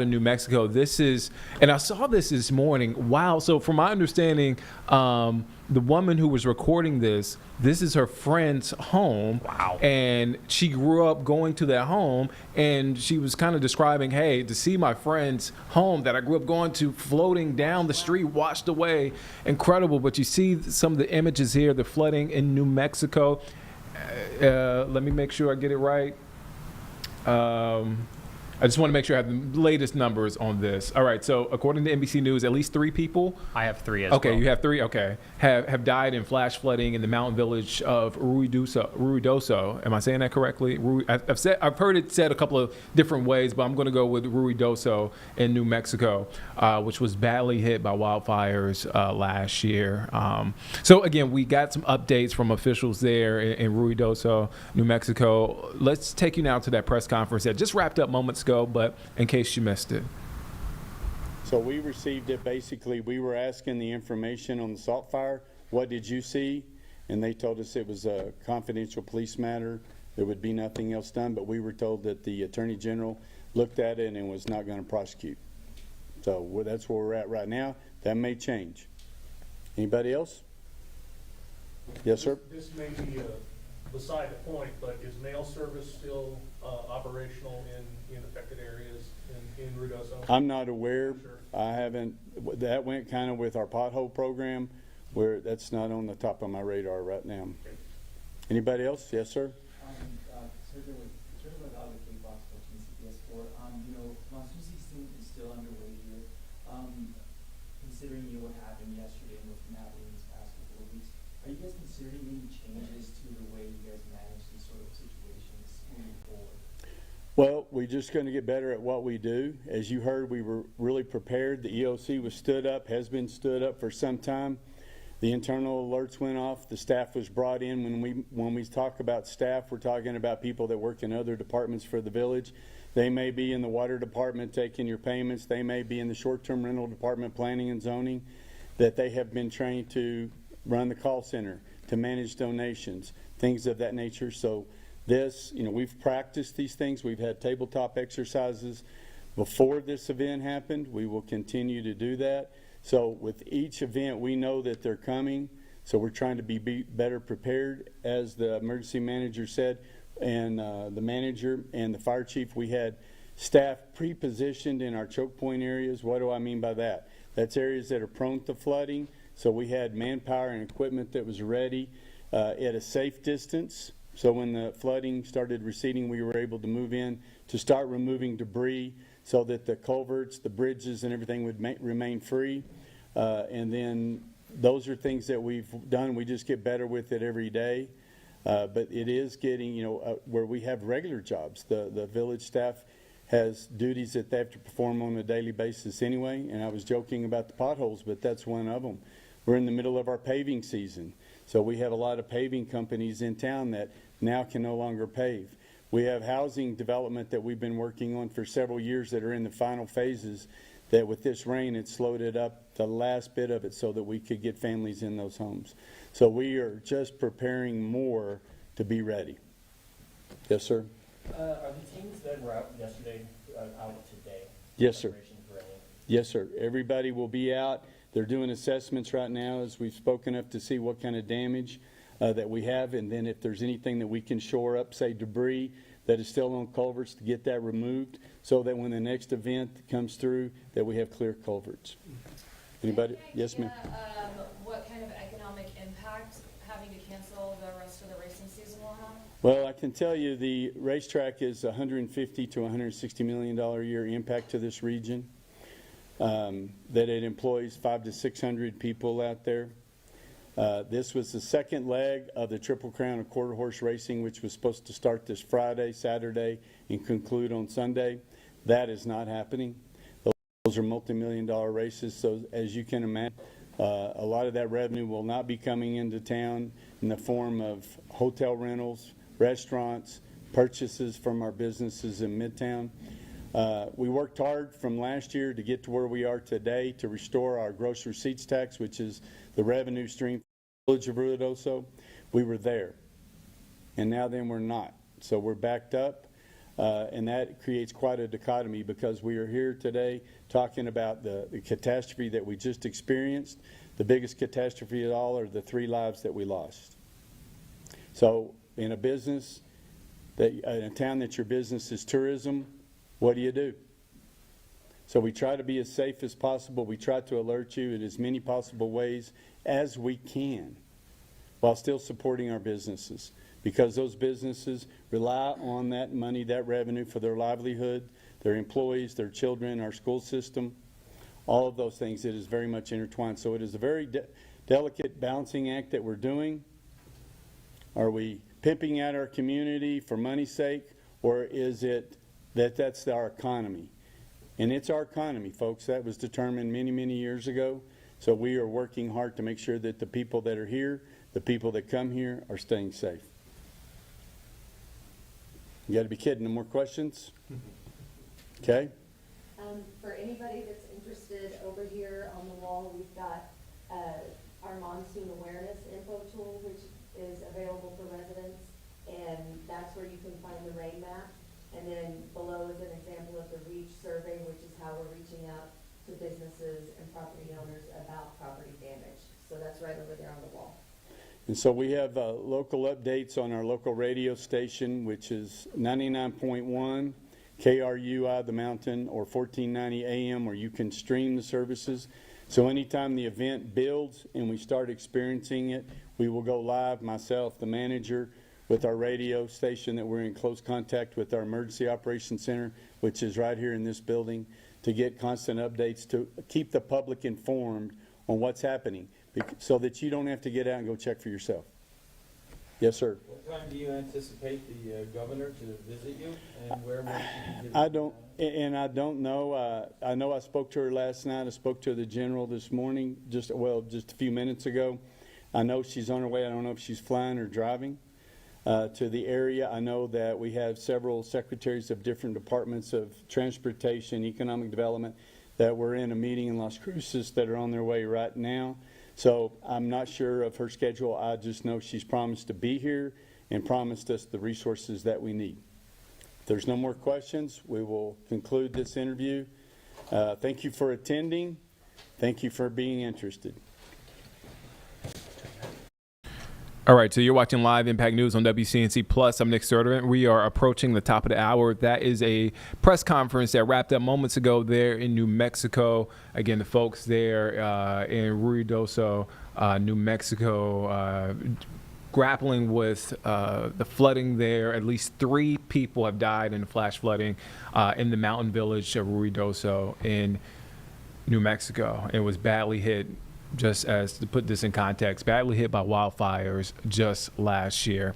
in New Mexico. This is, and I saw this morning. Wow. So from my understanding, the woman who was recording this is her friend's home. Wow. And she grew up going to that home, and she was kind of describing, hey, to see my friend's home that I grew up going to floating down the street, washed away. Incredible. But you see some of the images here, the flooding in New Mexico. Let me make sure I get it right. I just want to make sure I have the latest numbers on this. All right, so according to NBC News, at least 3 people. I have 3 as well. Okay, you have 3. Okay, have died in flash flooding in the mountain village of Ruidoso. Am I saying that correctly? I've heard it said a couple of different ways, but I'm going to go with Ruidoso in New Mexico, which was badly hit by wildfires last year. So again, we got some updates from officials there in Ruidoso, New Mexico. Let's take you now to that press conference that just wrapped up moments ago, but in case you missed it. So we received it. Basically, we were asking the information on the salt fire. What did you see? And they told us it was a confidential police matter. There would be nothing else done, but we were told that the Attorney General looked at it and was not going to prosecute. So that's where we're at right now. That may change. Anybody else? Yes, sir? This may be beside the point, but is mail service still operational in affected areas in Ruidoso? I'm not aware. Sure. I haven't. That went kind of with our pothole program, where that's not on the top of my radar right now. Okay. Anybody else? Yes, sir. Sir, there was obviously possible from CPS4. Monsoon season is still underway here. Considering what happened yesterday and what's been happening these past couple of weeks, are you guys considering any changes to the way you guys manage these sort of situations moving forward? Well, we're just going to get better at what we do. As you heard, we were really prepared. The EOC was stood up, has been stood up for some time. The internal alerts went off. The staff was brought in. When we talk about staff, we're talking about people that work in other departments for the village. They may be in the water department taking your payments. They may be in the short-term rental department, planning and zoning, that they have been trained to run the call center, to manage donations, things of that nature. So this, we've practiced these things. We've had tabletop exercises before this event happened. We will continue to do that. So with each event, we know that they're coming. So we're trying to be better prepared. As the emergency manager said, and the manager and the fire chief, we had staff pre-positioned in our choke point areas. What do I mean by that? That's areas that are prone to flooding. So we had manpower and equipment that was ready at a safe distance. So when the flooding started receding, we were able to move in to start removing debris so that the culverts, the bridges, and everything would remain free. And then those are things that we've done. We just get better with it every day. But it is getting, where we have regular jobs. The village staff has duties that they have to perform on a daily basis anyway. And I was joking about the potholes, but that's one of them. We're in the middle of our paving season. So we have a lot of paving companies in town that now can no longer pave. We have housing development that we've been working on for several years that are in the final phases, that with this rain, it slowed it up, the last bit of it, so that we could get families in those homes. So we are just preparing more to be ready. Yes, sir? Are the teams that were out yesterday out today? Yes, sir. Ready? Yes, sir. Everybody will be out. They're doing assessments right now as we've spoken of to see what kind of damage that we have, and then if there's anything that we can shore up, say debris that is still on culverts, to get that removed so that when the next event comes through that we have clear culverts. Anybody? Yes, ma'am. What kind of economic impact having to cancel the rest of the racing season will have? Well, I can tell you the racetrack is $150 to $160 million a year impact to this region. That it employs 500 to 600 people out there. This was the second leg of the Triple Crown of quarter horse racing, which was supposed to start this Friday, Saturday, and conclude on Sunday. That is not happening. Those are multi-million-dollar races, so as you can imagine, a lot of that revenue will not be coming into town in the form of hotel rentals, restaurants, purchases from our businesses in Midtown. We worked hard from last year to get to where we are today to restore our gross receipts tax, which is the revenue stream for the village of Ruidoso. We were there, and now then we're not. So we're backed up. And that creates quite a dichotomy because we are here today talking about the catastrophe that we just experienced. The biggest catastrophe of all are the 3 lives that we lost. So in a business, in a town that your business is tourism, what do? So we try to be as safe as possible. We try to alert you in as many possible ways as we can while still supporting our businesses, because those businesses rely on that money, that revenue for their livelihood, their employees, their children, our school system, all of those things. It is very much intertwined. So it is a very delicate balancing act that we're doing. Are we pimping out our community for money's sake, or is it that that's our economy? And it's our economy, folks. That was determined many, many years ago. So we are working hard to make sure that the people that are here, the people that come here, are staying safe. You got to be kidding. No more questions? Okay. For anybody that's interested, over here on the wall, we've got our monsoon awareness info tool, which is available for residents, and that's where you can find the rain map. And then below is an example of the REACH survey, which is how we're reaching out to businesses and property owners about property damage. So that's right over there on the wall. And so we have local updates on our local radio station, which is 99.1 KRUI The Mountain, or 1490 AM, where you can stream the services. So anytime the event builds and we start experiencing it, we will go live, myself, the manager, with our radio station that we're in close contact with our Emergency Operations Center, which is right here in this building, to get constant updates, to keep the public informed on what's happening, so that you don't have to get out and go check for yourself. Yes, sir. What time do you anticipate the governor to visit you, and where will she be? I don't know. I know I spoke to her last night. I spoke to the general this morning, just a few minutes ago. I know she's on her way. I don't know if she's flying or driving to the area. I know that we have several secretaries of different departments of transportation, economic development, that were in a meeting in Las Cruces that are on their way right now. So I'm not sure of her schedule. I just know she's promised to be here and promised us the resources that we need. If there's no more questions, we will conclude this interview. Thank you for attending. Thank you for being interested. All right, so you're watching Live Impact News on WCNC Plus. I'm Nick Serderant. We are approaching the top of the hour. That is a press conference that wrapped up moments ago there in New Mexico. Again, the folks there in Ruidoso, New Mexico, grappling with the flooding there. At least 3 people have died in the flash flooding in the mountain village of Ruidoso in New Mexico. It was badly hit. Just as to put this in context, badly hit by wildfires just last year.